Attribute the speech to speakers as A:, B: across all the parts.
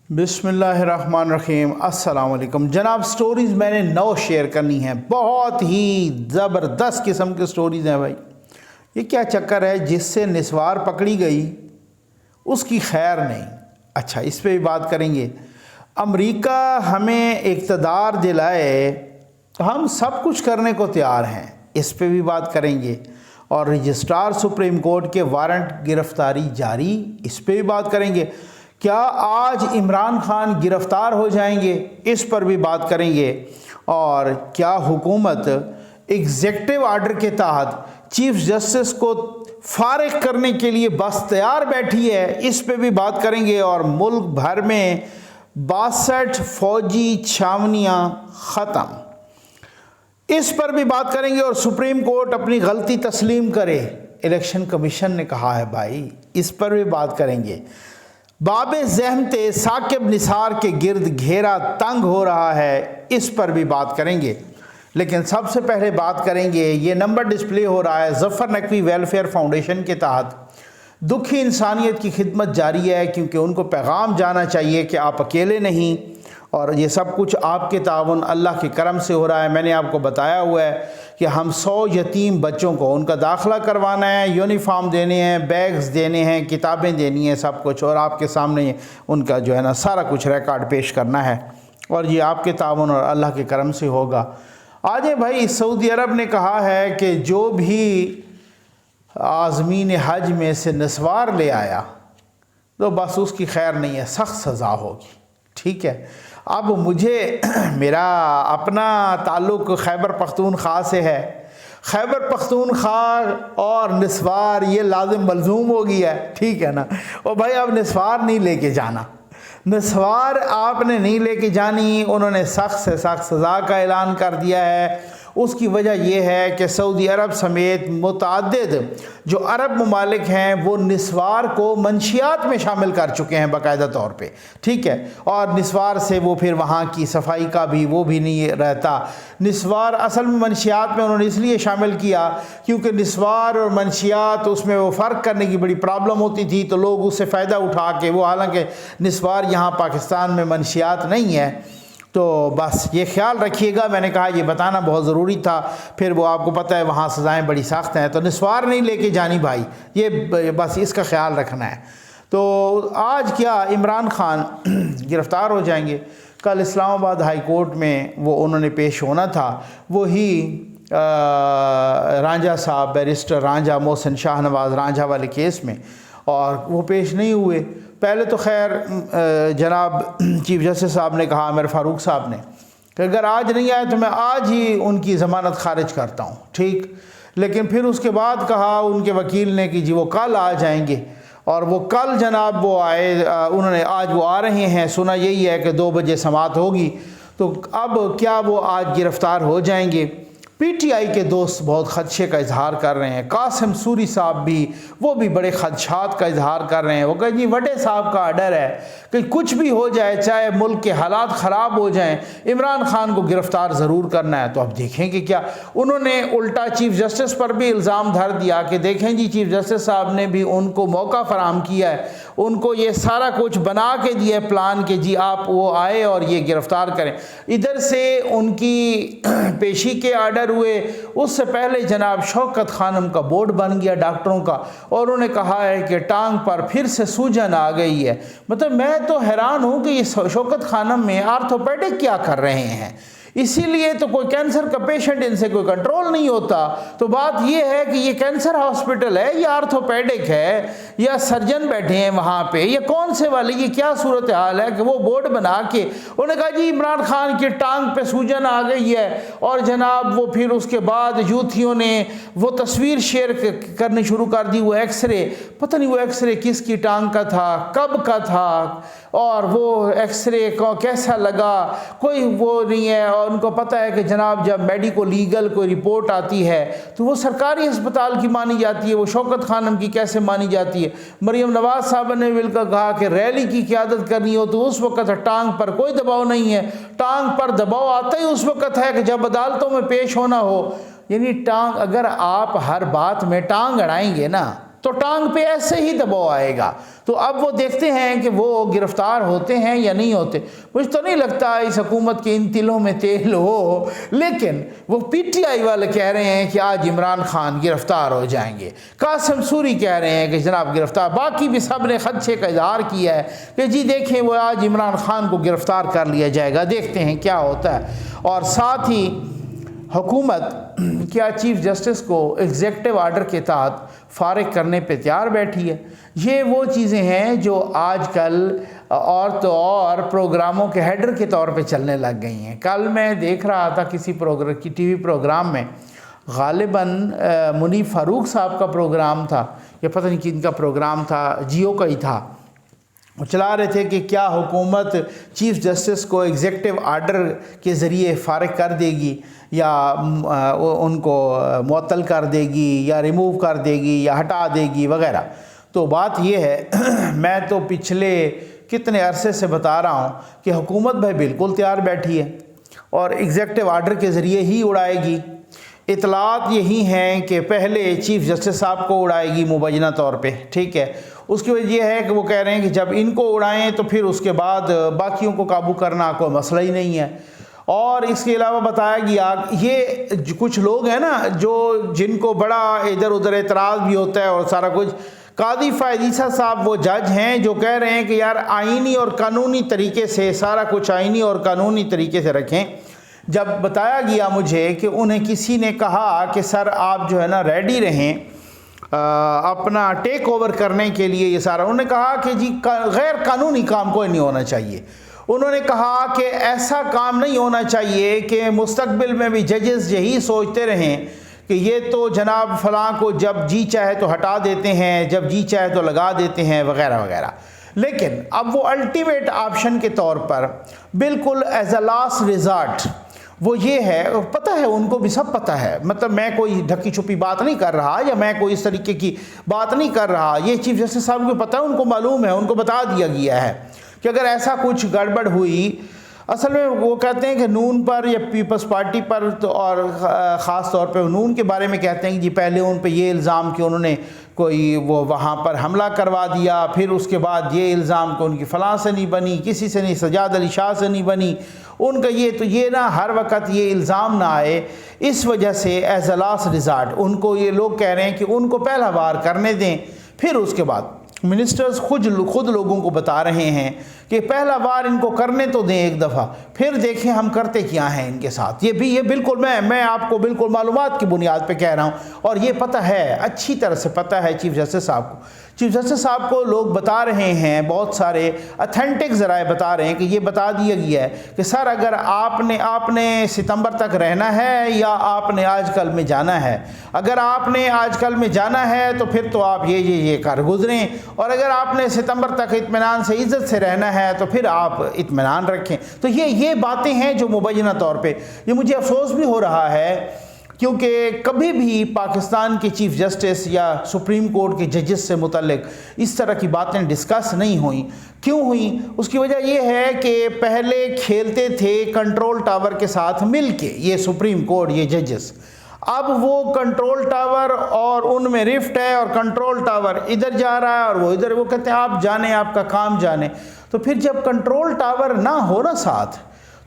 A: بسم اللہ الرحمن الرحیم۔ السلام علیکم جناب۔ سٹوریز میں نے 9 شیئر کرنی ہیں، بہت ہی زبردست قسم کی سٹوریز ہیں بھائی۔ یہ کیا چکر ہے جس سے نسوار پکڑی گئی اس کی خیر نہیں۔ اچھا، اس پہ بھی بات کریں گے۔ امریکہ ہمیں اقتدار دلائے، ہم سب کچھ کرنے کو تیار ہیں، اس پہ بھی بات کریں گے۔ اور رجسٹرار سپریم کورٹ کے وارنٹ گرفتاری جاری، اس پہ بھی بات کریں گے۔ کیا آج عمران خان گرفتار ہو جائیں گے، اس پر بھی بات کریں گے۔ اور کیا حکومت ایگزیکٹو آرڈر کے تحت چیف جسٹس کو فارغ کرنے کے لیے بس تیار بیٹھی ہے، اس پہ بھی بات کریں گے۔ اور ملک بھر میں 62 فوجی چھاونیاں ختم، اس پر بھی بات کریں گے۔ اور سپریم کورٹ اپنی غلطی تسلیم کرے، الیکشن کمیشن نے کہا ہے بھائی، اس پر بھی بات کریں گے۔ باب زحمت ثاقب نثار کے گرد گھیرا تنگ ہو رہا ہے، اس پر بھی بات کریں گے۔ لیکن سب سے پہلے بات کریں گے، یہ نمبر ڈسپلے ہو رہا ہے ظفر نقوی ویلفیئر فاؤنڈیشن کے تحت دکھی انسانیت کی خدمت جاری ہے، کیونکہ ان کو پیغام جانا چاہیے کہ آپ اکیلے نہیں، اور یہ سب کچھ آپ کے تعاون اللہ کے کرم سے ہو رہا ہے۔ میں نے آپ کو بتایا ہوا ہے کہ ہم 100 یتیم بچوں کو ان کا داخلہ کروانا ہے، یونیفارم دینے ہیں، بیگز دینے ہیں، کتابیں دینی ہیں، سب کچھ، اور آپ کے سامنے ان کا جو ہے نا سارا کچھ ریکارڈ پیش کرنا ہے، اور یہ آپ کے تعاون اور اللہ کے کرم سے ہوگا۔ آج بھائی سعودی عرب نے کہا ہے کہ جو بھی عازمین حج میں سے نسوار لے آیا تو بس اس کی خیر نہیں ہے، سخت سزا ہوگی، ٹھیک ہے۔ اب مجھے میرا اپنا تعلق خیبر پختونخوا سے ہے، خیبر پختونخوا اور نسوار یہ لازم ملزوم ہو گیا ہے، ٹھیک ہے نا۔ اور بھائی اب نسوار نہیں لے کے جانا، نسوار آپ نے نہیں لے کے جانی، انہوں نے سخت سے سخت سزا کا اعلان کر دیا ہے۔ اس کی وجہ یہ ہے کہ سعودی عرب سمیت متعدد جو عرب ممالک ہیں وہ نسوار کو منشیات میں شامل کر چکے ہیں باقاعدہ طور پہ، ٹھیک ہے۔ اور نسوار سے وہ پھر وہاں کی صفائی کا بھی وہ بھی نہیں رہتا۔ نسوار اصل میں منشیات میں انہوں نے اس لیے شامل کیا کیونکہ نسوار اور منشیات اس میں وہ فرق کرنے کی بڑی پرابلم ہوتی تھی، تو لوگ اس سے فائدہ اٹھا کے وہ، حالانکہ نسوار یہاں پاکستان میں منشیات نہیں ہے، تو بس یہ خیال رکھیے گا۔ میں نے کہا یہ بتانا بہت ضروری تھا، پھر وہ آپ کو پتہ ہے وہاں سزائیں بڑی سخت ہیں، تو نسوار نہیں لے کے جانی بھائی، یہ بس اس کا خیال رکھنا ہے۔ تو آج کیا عمران خان گرفتار ہو جائیں گے؟ کل اسلام آباد ہائی کورٹ میں وہ انہوں نے پیش ہونا تھا، وہی رانجھا صاحب، بیرسٹر رانجھا، محسن شاہ نواز رانجھا والے کیس میں، اور وہ پیش نہیں ہوئے۔ پہلے تو خیر جناب چیف جسٹس صاحب نے کہا، عامر فاروق صاحب نے، کہ اگر آج نہیں آئے تو میں آج ہی ان کی ضمانت خارج کرتا ہوں، ٹھیک۔ لیکن پھر اس کے بعد کہا ان کے وکیل نے کہ جی وہ کل آ جائیں گے، اور وہ کل جناب وہ آئے، انہوں نے آج وہ آ رہے ہیں، سنا یہی ہے کہ 2 بجے سماعت ہوگی، تو اب کیا وہ آج گرفتار ہو جائیں گے؟ پی ٹی آئی کے دوست بہت خدشے کا اظہار کر رہے ہیں، قاسم سوری صاحب بھی، وہ بھی بڑے خدشات کا اظہار کر رہے ہیں۔ وہ کہ جی وڈے صاحب کا آرڈر ہے کہ کچھ بھی ہو جائے، چاہے ملک کے حالات خراب ہو جائیں، عمران خان کو گرفتار ضرور کرنا ہے۔ تو اب دیکھیں کہ کیا انہوں نے الٹا چیف جسٹس پر بھی الزام دھر دیا کہ دیکھیں جی چیف جسٹس صاحب نے بھی ان کو موقع فراہم کیا ہے، ان کو یہ سارا کچھ بنا کے دیا ہے پلان کہ جی آپ وہ آئے اور یہ گرفتار کریں۔ ادھر سے ان کی پیشی کے آرڈر ہوئے، اس سے پہلے جناب شوکت خانم کا بورڈ بن گیا ڈاکٹروں کا، اور انہوں نے کہا ہے کہ ٹانگ پر پھر سے سوجن آ گئی ہے۔ مطلب میں تو حیران ہوں کہ یہ شوکت خانم میں آرتھوپیڈک کیا کر رہے ہیں، اسی لیے تو کوئی کینسر کا پیشنٹ ان سے کوئی کنٹرول نہیں ہوتا۔ تو بات یہ ہے کہ یہ کینسر ہاسپٹل ہے یا آرتھوپیڈک ہے یا سرجن بیٹھے ہیں وہاں پہ، یہ کون سے والے، یہ کیا صورتحال ہے کہ وہ بورڈ بنا کے انہوں نے کہا جی عمران خان کی ٹانگ پہ سوجن آ گئی ہے، اور جناب وہ پھر اس کے بعد یوتھیوں نے وہ تصویر شیئر کرنی شروع کر دی، وہ ایکس رے، پتہ نہیں وہ ایکس رے کس کی ٹانگ کا تھا، کب کا تھا، اور وہ ایکس رے کو کیسا لگا، کوئی وہ نہیں ہے۔ اور ان کو پتہ ہے کہ جناب جب میڈیکو لیگل کوئی رپورٹ آتی ہے تو وہ سرکاری ہسپتال کی مانی جاتی ہے، وہ شوکت خانم کی کیسے مانی جاتی ہے؟ مریم نواز صاحب نے مل کر کہا کہ ریلی کی قیادت کرنی ہو تو اس وقت ٹانگ پر کوئی دباؤ نہیں ہے، ٹانگ پر دباؤ آتا ہی اس وقت ہے کہ جب عدالتوں میں پیش ہونا ہو۔ یعنی ٹانگ، اگر آپ ہر بات میں ٹانگ اڑائیں گے نا تو ٹانگ پہ ایسے ہی دباؤ آئے گا۔ تو اب وہ دیکھتے ہیں کہ وہ گرفتار ہوتے ہیں یا نہیں ہوتے۔ مجھے تو نہیں لگتا اس حکومت کے ان تلوں میں تیل ہو، لیکن وہ پی ٹی آئی والے کہہ رہے ہیں کہ آج عمران خان گرفتار ہو جائیں گے، قاسم سوری کہہ رہے ہیں کہ جناب گرفتار، باقی بھی سب نے خدشے کا اظہار کیا ہے کہ جی دیکھیں وہ آج عمران خان کو گرفتار کر لیا جائے گا، دیکھتے ہیں کیا ہوتا ہے۔ اور ساتھ ہی حکومت کیا چیف جسٹس کو ایگزیکٹو آرڈر کے تحت فارغ کرنے پہ تیار بیٹھی ہے؟ یہ وہ چیزیں ہیں جو آج کل اور تو اور پروگراموں کے ہیڈر کے طور پہ چلنے لگ گئی ہیں۔ کل میں دیکھ رہا تھا کسی ٹی وی پروگرام میں، غالباً منیف فاروق صاحب کا پروگرام تھا یا پتہ نہیں کن کا پروگرام تھا، جیو کا ہی تھا، وہ چلا رہے تھے کہ کیا حکومت چیف جسٹس کو ایگزیکٹو آرڈر کے ذریعے فارغ کر دے گی یا ان کو معطل کر دے گی یا ریموو کر دے گی یا ہٹا دے گی وغیرہ۔ تو بات یہ ہے، میں تو پچھلے کتنے عرصے سے بتا رہا ہوں کہ حکومت بھائی بالکل تیار بیٹھی ہے اور ایگزیکٹو آرڈر کے ذریعے ہی اڑائے گی۔ اطلاعات یہی ہیں کہ پہلے چیف جسٹس صاحب کو اڑائے گی مبینہ طور پہ، ٹھیک ہے۔ اس کی وجہ یہ ہے کہ وہ کہہ رہے ہیں کہ جب ان کو اڑائیں تو پھر اس کے بعد باقیوں کو قابو کرنا کوئی مسئلہ ہی نہیں ہے۔ اور اس کے علاوہ بتایا گیا یہ کچھ لوگ ہیں نا جن کو بڑا ادھر ادھر اعتراض بھی ہوتا ہے اور سارا کچھ، قاضی فائز عیسیٰ صاحب وہ جج ہیں جو کہہ رہے ہیں کہ یار آئینی اور قانونی طریقے سے سارا کچھ آئینی اور قانونی طریقے سے رکھیں۔ جب بتایا گیا مجھے کہ انہیں کسی نے کہا کہ سر آپ جو ہے نا ریڈی رہیں اپنا ٹیک اوور کرنے کے لیے یہ سارا، انہوں نے کہا کہ جی غیر قانونی کام کوئی نہیں ہونا چاہیے۔ انہوں نے کہا کہ ایسا کام نہیں ہونا چاہیے کہ مستقبل میں بھی ججز یہی سوچتے رہیں کہ یہ تو جناب فلاں کو جب جی چاہے تو ہٹا دیتے ہیں، جب جی چاہے تو لگا دیتے ہیں وغیرہ وغیرہ۔ لیکن اب وہ الٹیمیٹ آپشن کے طور پر بالکل ایز اے لاسٹ ریزارٹ وہ یہ ہے، پتہ ہے ان کو بھی سب پتہ ہے، مطلب میں کوئی ڈھکی چھپی بات نہیں کر رہا یا میں کوئی اس طریقے کی بات نہیں کر رہا، یہ چیف جسٹس صاحب کو پتہ ہے، ان کو معلوم ہے، ان کو بتا دیا گیا ہے کہ اگر ایسا کچھ گڑبڑ ہوئی، اصل میں وہ کہتے ہیں کہ نون پر یا پیپلز پارٹی پر اور خاص طور پہ نون کے بارے میں کہتے ہیں کہ جی پہلے ان پہ یہ الزام کہ انہوں نے کوئی وہ وہاں پر حملہ کروا دیا، پھر اس کے بعد یہ الزام کہ ان کی فلاں سے نہیں بنی، کسی سے نہیں، سجاد علی شاہ سے نہیں بنی ان کا، یہ تو یہ نا ہر وقت یہ الزام نہ آئے، اس وجہ سے ایز اے لاسٹ ریزارٹ ان کو یہ لوگ کہہ رہے ہیں کہ ان کو پہلا بار کرنے دیں، پھر اس کے بعد منسٹرز خود لوگوں کو بتا رہے ہیں کہ پہلا بار ان کو کرنے تو دیں ایک دفعہ، پھر دیکھیں ہم کرتے کیا ہیں ان کے ساتھ۔ یہ بالکل میں آپ کو بالکل معلومات کی بنیاد پہ کہہ رہا ہوں، اور یہ پتہ ہے، اچھی طرح سے پتہ ہے چیف جسٹس صاحب کو۔ چیف جسٹس صاحب کو لوگ بتا رہے ہیں، بہت سارے اتھینٹک ذرائع بتا رہے ہیں کہ یہ بتا دیا گیا ہے کہ سر اگر آپ نے ستمبر تک رہنا ہے یا آپ نے آج کل میں جانا ہے، اگر آپ نے آج کل میں جانا ہے تو پھر تو آپ یہ کر گزریں، اور اگر آپ نے ستمبر تک اطمینان سے عزت سے رہنا ہے تو پھر آپ اطمینان رکھیں۔ تو یہ باتیں ہیں جو مبینہ طور پہ، یہ مجھے افسوس بھی ہو رہا ہے کیونکہ کبھی بھی پاکستان کے چیف جسٹس یا سپریم کورٹ کے ججز سے متعلق اس طرح کی باتیں ڈسکس نہیں ہوئیں۔ کیوں ہوئیں؟ اس کی وجہ یہ ہے کہ پہلے کھیلتے تھے کنٹرول ٹاور کے ساتھ مل کے یہ سپریم کورٹ، یہ ججز، اب وہ کنٹرول ٹاور اور ان میں رفٹ ہے، اور کنٹرول ٹاور ادھر جا رہا ہے اور وہ ادھر، وہ کہتے ہیں آپ جانیں، آپ کا کام جانیں۔ تو پھر جب کنٹرول ٹاور نہ ہو نا ساتھ،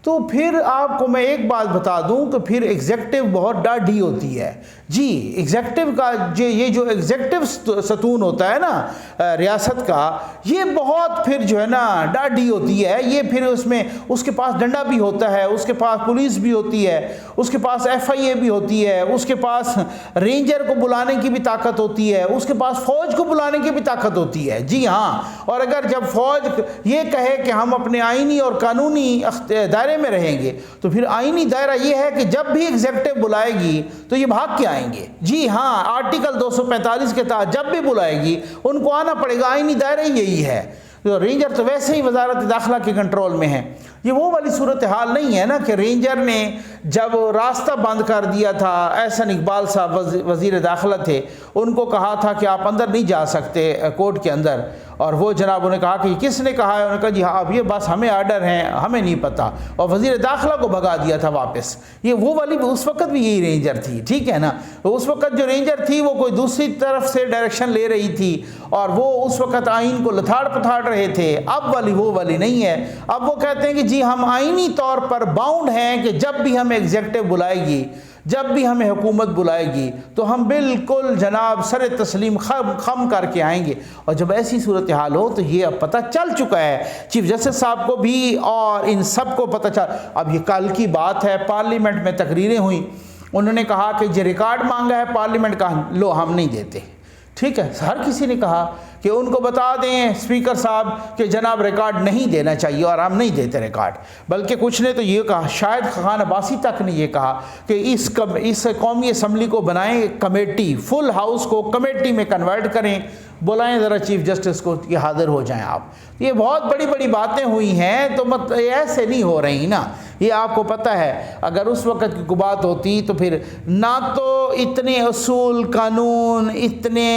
A: تو پھر آپ کو میں ایک بات بتا دوں کہ پھر ایگزیکٹو بہت ڈاڈھی ہوتی ہے جی۔ ایگزیکٹو کا یہ جو ایگزیکٹو ستون ہوتا ہے نا ریاست کا، یہ بہت پھر جو ہے نا ڈاڈھی ہوتی ہے، یہ پھر اس کے پاس ڈنڈا بھی ہوتا ہے، اس کے پاس پولیس بھی ہوتی ہے، اس کے پاس ایف آئی اے بھی ہوتی ہے، اس کے پاس رینجر کو بلانے کی بھی طاقت ہوتی ہے، اس کے پاس فوج کو بلانے کی بھی طاقت ہوتی ہے، جی ہاں۔ اور اگر جب فوج یہ کہے کہ ہم اپنے آئینی اور قانونی دائرے میں رہیں گے، تو پھر آئینی دائرہ یہ ہے کہ جب بھی ایگزیکٹو بلائے گی تو یہ بھاگ کے آئیں گے، جی ہاں۔ آرٹیکل 245 کے تحت جب بھی بلائے گی ان کو آنا پڑے گا، آئینی دائرہ یہی ہے۔ رینجر تو ویسے ہی وزارت داخلہ کے کنٹرول میں ہے۔ یہ وہ والی صورتحال نہیں ہے نا کہ رینجر نے جب راستہ بند کر دیا تھا، احسن اقبال صاحب وزیر داخلہ تھے، ان کو کہا تھا کہ آپ اندر نہیں جا سکتے کورٹ کے اندر، اور وہ جناب انہوں نے کہا کہ کس نے کہا ہے؟ انہوں نے کہا جی ہاں اب یہ بس ہمیں آرڈر ہیں، ہمیں نہیں پتہ، اور وزیر داخلہ کو بھگا دیا تھا واپس۔ یہ وہ والی اس وقت بھی یہی رینجر تھی، ٹھیک ہے نا، اس وقت جو رینجر تھی وہ کوئی دوسری طرف سے ڈائریکشن لے رہی تھی اور وہ اس وقت آئین کو لتھاڑ پتھاڑ رہے تھے۔ اب والی وہ والی نہیں ہے، اب وہ کہتے ہیں کہ جی ہم آئینی طور پر باؤنڈ ہیں کہ جب بھی ہمیں ایگزیکٹو بلائے گی، جب بھی ہمیں حکومت بلائے گی تو ہم بالکل جناب سر تسلیم خم کر کے آئیں گے۔ اور جب ایسی صورتحال ہو تو یہ اب پتہ چل چکا ہے چیف جسٹس صاحب کو بھی اور ان سب کو پتہ چل، اب یہ کل کی بات ہے، پارلیمنٹ میں تقریریں ہوئیں، انہوں نے کہا کہ جو ریکارڈ مانگا ہے پارلیمنٹ کا لو ہم نہیں دیتے، ٹھیک ہے، ہر کسی نے کہا کہ ان کو بتا دیں اسپیکر صاحب کہ جناب ریکارڈ نہیں دینا چاہیے اور ہم نہیں دیتے ریکارڈ، بلکہ کچھ نے تو یہ کہا، شاید خان عباسی تک نے یہ کہا کہ اس قومی اسمبلی کو بنائیں کمیٹی، فل ہاؤس کو کمیٹی میں کنورٹ کریں، بلائیں ذرا چیف جسٹس کو کہ حاضر ہو جائیں آپ۔ یہ بہت بڑی بڑی باتیں ہوئی ہیں، تو ایسے نہیں ہو رہی نا، یہ آپ کو پتہ ہے اگر اس وقت کی بات ہوتی تو پھر نہ تو اتنے اصول قانون، اتنے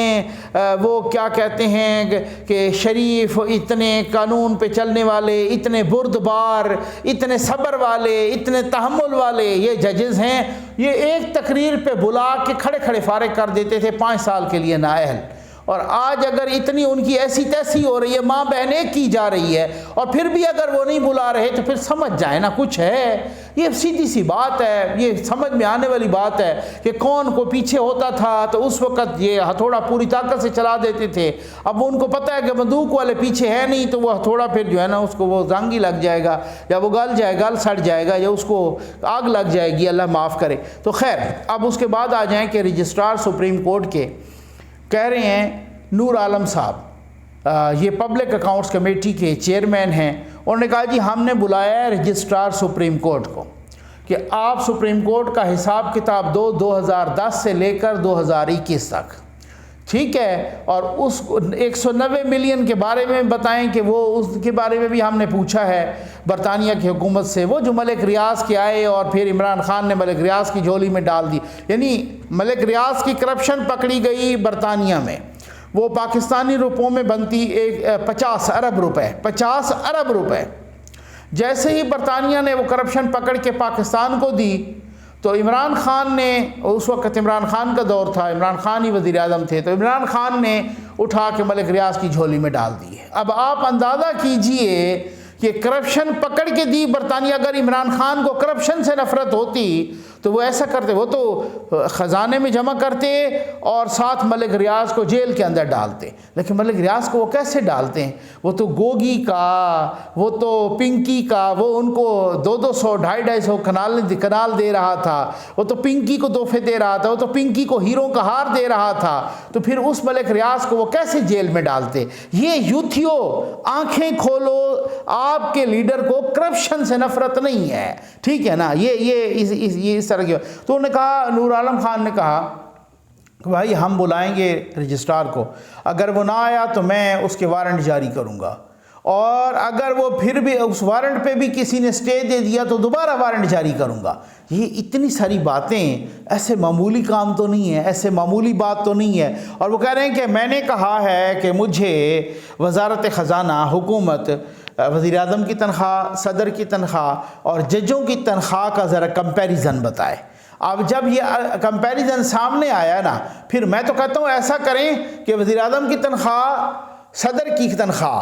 A: وہ کیا کہتے ہیں کہ شریف، اتنے قانون پہ چلنے والے، اتنے بردبار، اتنے صبر والے، اتنے تحمل والے یہ ججز ہیں، یہ ایک تقریر پہ بلا کے کھڑے کھڑے فارغ کر دیتے تھے 5 سال کے لیے نااہل۔ اور آج اگر اتنی ان کی ایسی تیسی ہو رہی ہے، ماں بہنیں کی جا رہی ہے، اور پھر بھی اگر وہ نہیں بلا رہے تو پھر سمجھ جائیں نا کچھ ہے۔ یہ سیدھی سی بات ہے، یہ سمجھ میں آنے والی بات ہے کہ کون کو پیچھے ہوتا تھا تو اس وقت یہ ہتھوڑا پوری طاقت سے چلا دیتے تھے، اب ان کو پتہ ہے کہ بندوق والے پیچھے ہے نہیں تو وہ ہتھوڑا پھر جو ہے نا اس کو وہ زنگی لگ جائے گا، یا وہ گل جائے گا، سڑ جائے گا، یا اس کو آگ لگ جائے گی، اللہ معاف کرے۔ تو خیر اب اس کے بعد آ جائیں کہ رجسٹرار سپریم کورٹ کے کہہ رہے ہیں نور عالم صاحب، یہ پبلک اکاؤنٹس کمیٹی کے چیئرمین ہیں، انہوں نے کہا جی ہم نے بلایا ہے رجسٹرار سپریم کورٹ کو کہ آپ سپریم کورٹ کا حساب کتاب دو 2010 سے لے کر 2021 تک، ٹھیک ہے، اور اس 190 ملین کے بارے میں بتائیں کہ وہ اس کے بارے میں بھی ہم نے پوچھا ہے برطانیہ کی حکومت سے، وہ جو ملک ریاض کے آئے اور پھر عمران خان نے ملک ریاض کی جھولی میں ڈال دی، یعنی ملک ریاض کی کرپشن پکڑی گئی برطانیہ میں، وہ پاکستانی روپوں میں بنتی 50 ارب روپے، 50 ارب روپے۔ جیسے ہی برطانیہ نے وہ کرپشن پکڑ کے پاکستان کو دی تو عمران خان نے، اس وقت عمران خان کا دور تھا، عمران خان ہی وزیر اعظم تھے، تو عمران خان نے اٹھا کے ملک ریاض کی جھولی میں ڈال دی ہے۔ اب آپ اندازہ کیجئے کہ کرپشن پکڑ کے دی برطانیہ، اگر عمران خان کو کرپشن سے نفرت ہوتی تو وہ ایسا کرتے، وہ تو خزانے میں جمع کرتے اور ساتھ ملک ریاض کو جیل کے اندر ڈالتے، لیکن ملک ریاض کو وہ کیسے ڈالتے ہیں؟ وہ تو گوگی کا، وہ تو پنکی کا، وہ ان کو 200 250 کنال دے رہا تھا، وہ تو پنکی کو تحفے دے رہا تھا، وہ تو پنکی کو ہیروں کا ہار دے رہا تھا، تو پھر اس ملک ریاض کو وہ کیسے جیل میں ڈالتے؟ یہ یوتھیو آنکھیں کھولو، آپ کے لیڈر کو کرپشن سے نفرت نہیں ہے، ٹھیک ہے نا، یہ اس طرح کی۔ تو انہوں نے کہا، نور عالم خان نے کہا کہ بھائی ہم بلائیں گے رجسٹرار کو، اگر وہ نہ آیا تو میں اس کے وارنٹ جاری کروں گا، اور اگر وہ پھر بھی اس وارنٹ پہ بھی کسی نے سٹے دے دیا تو دوبارہ وارنٹ جاری کروں گا۔ یہ اتنی ساری باتیں ایسے معمولی کام تو نہیں ہے، ایسے معمولی بات تو نہیں ہے، اور وہ کہہ رہے ہیں کہ میں نے کہا ہے کہ مجھے وزارت خزانہ، حکومت، وزیر اعظم کی تنخواہ، صدر کی تنخواہ اور ججوں کی تنخواہ کا ذرا کمپیریزن بتائے۔ اب جب یہ کمپیریزن سامنے آیا نا، پھر میں تو کہتا ہوں ایسا کریں کہ وزیر اعظم کی تنخواہ، صدر کی تنخواہ،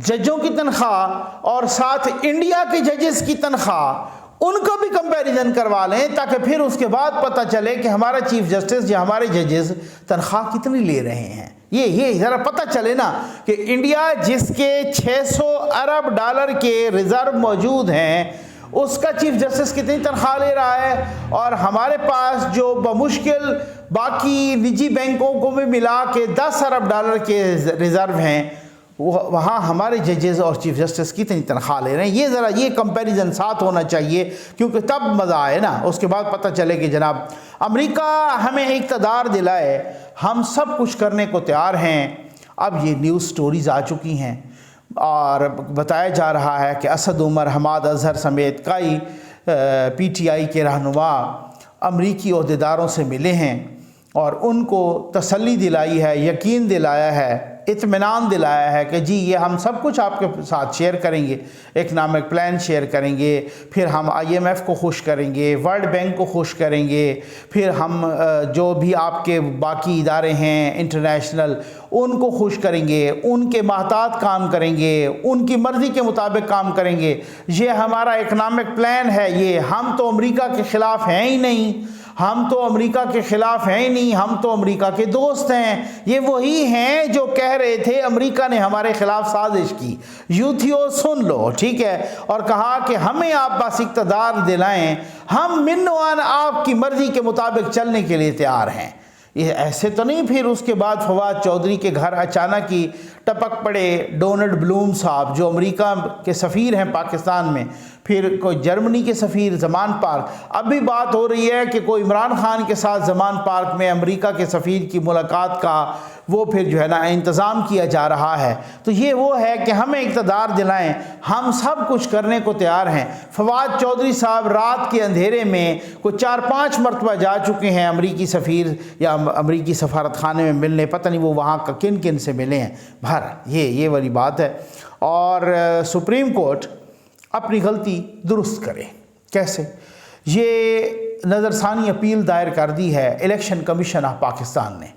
A: ججوں کی تنخواہ اور ساتھ انڈیا کے ججز کی تنخواہ، ان کو بھی کمپیریزن کروا لیں، تاکہ پھر اس کے بعد پتہ چلے کہ ہمارا چیف جسٹس یا ہمارے ججز تنخواہ کتنی لے رہے ہیں۔ یہ ذرا پتہ چلے نا کہ انڈیا جس کے 600 ارب ڈالر کے ریزرو موجود ہیں، اس کا چیف جسٹس کتنی تنخواہ لے رہا ہے، اور ہمارے پاس جو بمشکل باقی نجی بینکوں کو بھی ملا کے 10 ارب ڈالر کے ریزرو ہیں، وہاں ہمارے ججز اور چیف جسٹس کتنی تنخواہ لے رہے ہیں۔ یہ ذرا یہ کمپیریزن ساتھ ہونا چاہیے، کیونکہ تب مزہ آئے نا، اس کے بعد پتہ چلے کہ جناب امریکہ ہمیں اقتدار دلائے، ہم سب کچھ کرنے کو تیار ہیں۔ اب یہ نیوز سٹوریز آ چکی ہیں اور بتایا جا رہا ہے کہ اسد عمر، حماد اظہر سمیت کئی پی ٹی آئی کے رہنما امریکی عہدیداروں سے ملے ہیں اور ان کو تسلی دلائی ہے، یقین دلایا ہے اطمینان دلایا ہے کہ جی یہ ہم سب کچھ آپ کے ساتھ شیئر کریں گے، اکنامک پلان شیئر کریں گے، پھر ہم IMF کو خوش کریں گے، ورلڈ بینک کو خوش کریں گے، پھر ہم جو بھی آپ کے باقی ادارے ہیں انٹرنیشنل ان کو خوش کریں گے، ان کے محتاط کام کریں گے، ان کی مرضی کے مطابق کام کریں گے، یہ ہمارا اکنامک پلان ہے۔ یہ ہم تو امریکہ کے خلاف ہیں ہی نہیں، ہم تو امریکہ کے خلاف ہیں ہی نہیں، ہم تو امریکہ کے دوست ہیں۔ یہ وہی ہیں جو کہہ رہے تھے امریکہ نے ہمارے خلاف سازش کی، یوتھیو سن لو، ٹھیک ہے، اور کہا کہ ہمیں آپ بس اقتدار دلائیں، ہم منوان آپ کی مرضی کے مطابق چلنے کے لیے تیار ہیں۔ یہ ایسے تو نہیں پھر اس کے بعد فواد چودھری کے گھر اچانک ہی ٹپک پڑے ڈونلڈ بلوم صاحب جو امریکہ کے سفیر ہیں پاکستان میں، پھر کوئی جرمنی کے سفیر زمان پارک، اب بھی بات ہو رہی ہے کہ کوئی عمران خان کے ساتھ زمان پارک میں امریکہ کے سفیر کی ملاقات کا وہ پھر جو ہے نا انتظام کیا جا رہا ہے۔ تو یہ وہ ہے کہ ہمیں اقتدار دلائیں، ہم سب کچھ کرنے کو تیار ہیں۔ فواد چودھری صاحب رات کے اندھیرے میں کوئی 4-5 مرتبہ جا چکے ہیں امریکی سفیر یا امریکی سفارت خانے میں ملنے، پتہ نہیں وہ وہاں کا کن کن سے ملے ہیں۔ بہر یہ والی بات ہے۔ اور سپریم کورٹ اپنی غلطی درست کرے۔ کیسے؟ یہ نظر ثانی اپیل دائر کر دی ہے الیکشن کمیشن آف پاکستان نے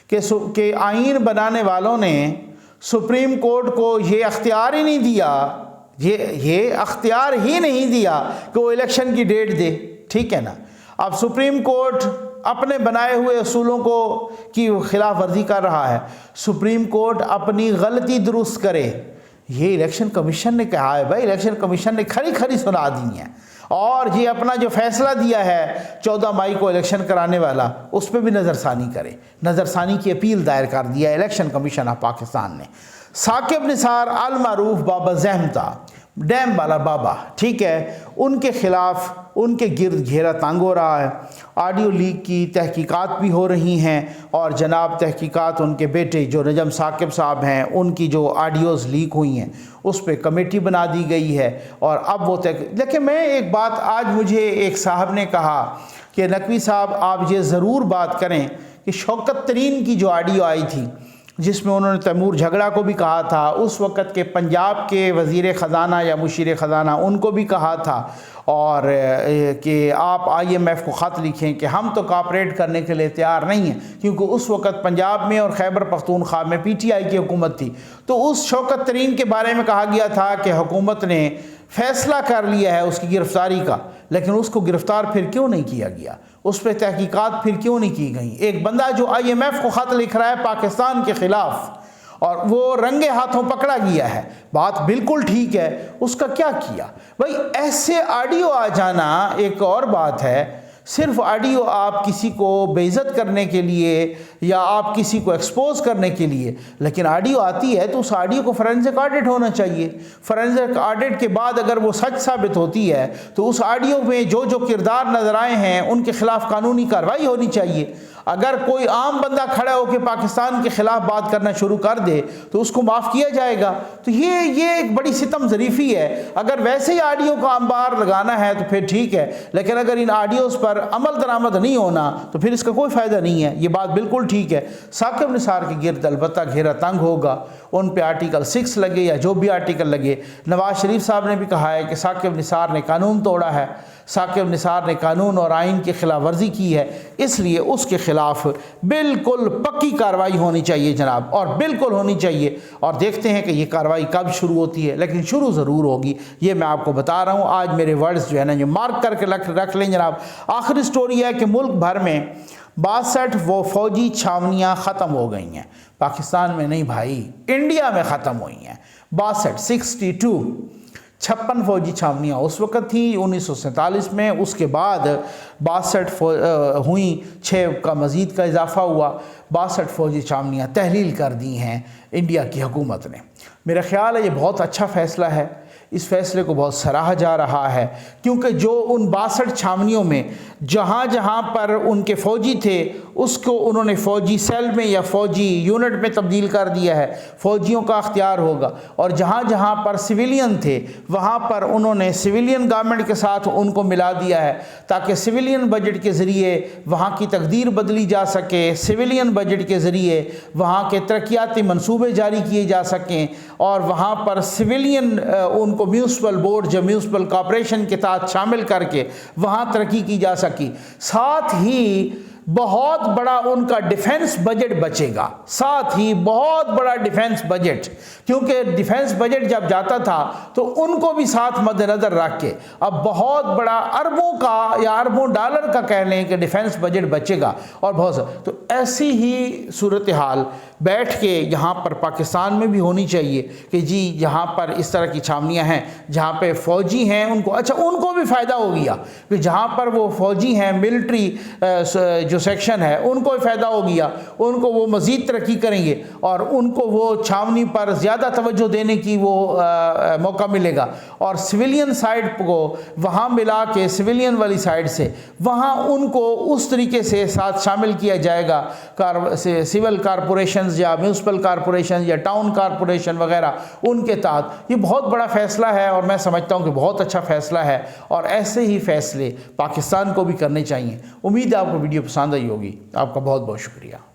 A: کہ آئین بنانے والوں نے سپریم کورٹ کو یہ اختیار ہی نہیں دیا، یہ اختیار ہی نہیں دیا کہ وہ الیکشن کی ڈیٹ دے، ٹھیک ہے نا۔ اب سپریم کورٹ اپنے بنائے ہوئے اصولوں کو کی خلاف ورزی کر رہا ہے، سپریم کورٹ اپنی غلطی درست کرے۔ یہ الیکشن کمیشن نے کہا ہے بھائی، الیکشن کمیشن نے کھری سنا دی ہیں، اور یہ اپنا جو فیصلہ دیا ہے 14 مئی کو الیکشن کرانے والا، اس پہ بھی نظر ثانی کرے۔ نظر ثانی کی اپیل دائر کر دیا ہے الیکشن کمیشن آف پاکستان نے۔ ثاقب نثار المعروف بابا زحمتہ، ڈیم والا بابا، ٹھیک ہے، ان کے خلاف ان کے گرد گھیرا تنگ ہو رہا ہے۔ آڈیو لیک کی تحقیقات بھی ہو رہی ہیں، اور جناب تحقیقات ان کے بیٹے جو نجم ثاقب صاحب ہیں ان کی جو آڈیوز لیک ہوئی ہیں اس پہ کمیٹی بنا دی گئی ہے، اور اب وہ لیکن میں ایک بات آج مجھے ایک صاحب نے کہا کہ نقوی صاحب آپ یہ ضرور بات کریں کہ شوکت ترین کی جو آڈیو آئی تھی جس میں انہوں نے تیمور جھگڑا کو بھی کہا تھا، اس وقت کے پنجاب کے وزیر خزانہ یا مشیر خزانہ ان کو بھی کہا تھا، اور کہ آپ IMF کو خط لکھیں کہ ہم تو کوآپریٹ کرنے کے لیے تیار نہیں ہیں، کیونکہ اس وقت پنجاب میں اور خیبر پختونخوا میں PTI کی حکومت تھی۔ تو اس شوکت ترین کے بارے میں کہا گیا تھا کہ حکومت نے فیصلہ کر لیا ہے اس کی گرفتاری کا، لیکن اس کو گرفتار پھر کیوں نہیں کیا گیا، اس پہ تحقیقات پھر کیوں نہیں کی گئیں۔ ایک بندہ جو IMF کو خط لکھ رہا ہے پاکستان کے خلاف، اور وہ رنگے ہاتھوں پکڑا گیا ہے، بات بالکل ٹھیک ہے، اس کا کیا کیا بھائی؟ ایسے آڈیو آ جانا ایک اور بات ہے، صرف آڈیو آپ کسی کو بے عزت کرنے کے لیے یا آپ کسی کو ایکسپوز کرنے کے لیے، لیکن آڈیو آتی ہے تو اس آڈیو کو فورینزک آڈٹ ہونا چاہیے۔ فورینزک آڈٹ کے بعد اگر وہ سچ ثابت ہوتی ہے تو اس آڈیو میں جو کردار نظر آئے ہیں ان کے خلاف قانونی کارروائی ہونی چاہیے۔ اگر کوئی عام بندہ کھڑا ہو کے پاکستان کے خلاف بات کرنا شروع کر دے تو اس کو معاف کیا جائے گا۔ تو یہ ایک بڑی ستم ظریفی ہے۔ اگر ویسے ہی آڈیو کا انبار لگانا ہے تو پھر ٹھیک ہے، لیکن اگر ان آڈیوز پر عمل درآمد نہیں ہونا تو پھر اس کا کوئی فائدہ نہیں ہے۔ یہ بات بالکل ٹھیک ہے۔ ثاقب نثار کے گرد البتہ گھیرا تنگ ہوگا، ان پہ آرٹیکل 6 لگے یا جو بھی آرٹیکل لگے۔ نواز شریف صاحب نے بھی کہا ہے کہ ثاقب نثار نے قانون توڑا ہے، ثاقب نثار نے قانون اور آئین کی خلاف ورزی کی ہے، اس لیے اس کے خلاف بالکل پکی کارروائی ہونی چاہیے جناب، اور بالکل ہونی چاہیے۔ اور دیکھتے ہیں کہ یہ کارروائی کب شروع ہوتی ہے، لیکن شروع ضرور ہوگی، یہ میں آپ کو بتا رہا ہوں۔ آج میرے ورڈز جو ہے نا جو مارک کر کے رکھ لیں جناب۔ آخری سٹوری ہے کہ ملک بھر میں 62 وہ فوجی چھاونیاں ختم ہو گئی ہیں۔ پاکستان میں نہیں بھائی، انڈیا میں ختم ہوئی ہیں 62 56 فوجی چھاونیاں اس وقت تھیں 1947 میں، اس کے بعد 62 ہوئیں، 6 کا مزید کا اضافہ ہوا، 62 فوجی چھاونیاں تحلیل کر دی ہیں انڈیا کی حکومت نے۔ میرا خیال ہے یہ بہت اچھا فیصلہ ہے۔ اس فیصلے کو بہت سراہا جا رہا ہے، کیونکہ جو ان 62 چھاونیوں میں جہاں جہاں پر ان کے فوجی تھے اس کو انہوں نے فوجی سیل میں یا فوجی یونٹ میں تبدیل کر دیا ہے، فوجیوں کا اختیار ہوگا، اور جہاں جہاں پر سویلین تھے وہاں پر انہوں نے سویلین گورنمنٹ کے ساتھ ان کو ملا دیا ہے، تاکہ سویلین بجٹ کے ذریعے وہاں کی تقدیر بدلی جا سکے، سویلین بجٹ کے ذریعے وہاں کے ترقیاتی منصوبے جاری کیے جا سکیں، اور وہاں پر سویلین ان کو میونسپل بورڈ یا میونسپل کارپوریشن کے تحت شامل کر کے وہاں ترقی کی جا سکی۔ ساتھ ہی بہت بڑا ان کا ڈیفنس بجٹ بچے گا، ساتھ ہی بہت بڑا ڈیفنس بجٹ، کیونکہ ڈیفنس بجٹ جب جاتا تھا تو ان کو بھی ساتھ مد نظر رکھ کے اب بہت بڑا اربوں کا یا اربوں ڈالر کا کہہ لیں کہ ڈیفنس بجٹ بچے گا، اور بہت سا تو ایسی ہی صورتحال بیٹھ کے یہاں پر پاکستان میں بھی ہونی چاہیے کہ جی یہاں پر اس طرح کی چھاونیاں ہیں جہاں پہ فوجی ہیں، ان کو اچھا ان کو بھی فائدہ ہو گیا کہ جہاں پر وہ فوجی ہیں، ملٹری جو سیکشن ہے ان کو فائدہ ہو گیا، ان کو وہ مزید ترقی کریں گے اور ان کو وہ چھاونی پر زیادہ توجہ دینے کی وہ موقع ملے گا، اور سویلین سائڈ کو وہاں ملا کے سویلین والی سائڈ سے وہاں ان کو اس طریقے سے ساتھ شامل کیا جائے گا، سول کارپوریشنز یا میونسپل کارپوریشن یا ٹاؤن کارپوریشن وغیرہ ان کے تحت۔ یہ بہت بڑا فیصلہ ہے اور میں سمجھتا ہوں کہ بہت اچھا فیصلہ ہے، اور ایسے ہی فیصلے پاکستان کو بھی کرنے چاہیے۔ امید ہے آپ کو ویڈیو پسند آئی ہوگی۔ آپ کا بہت بہت شکریہ۔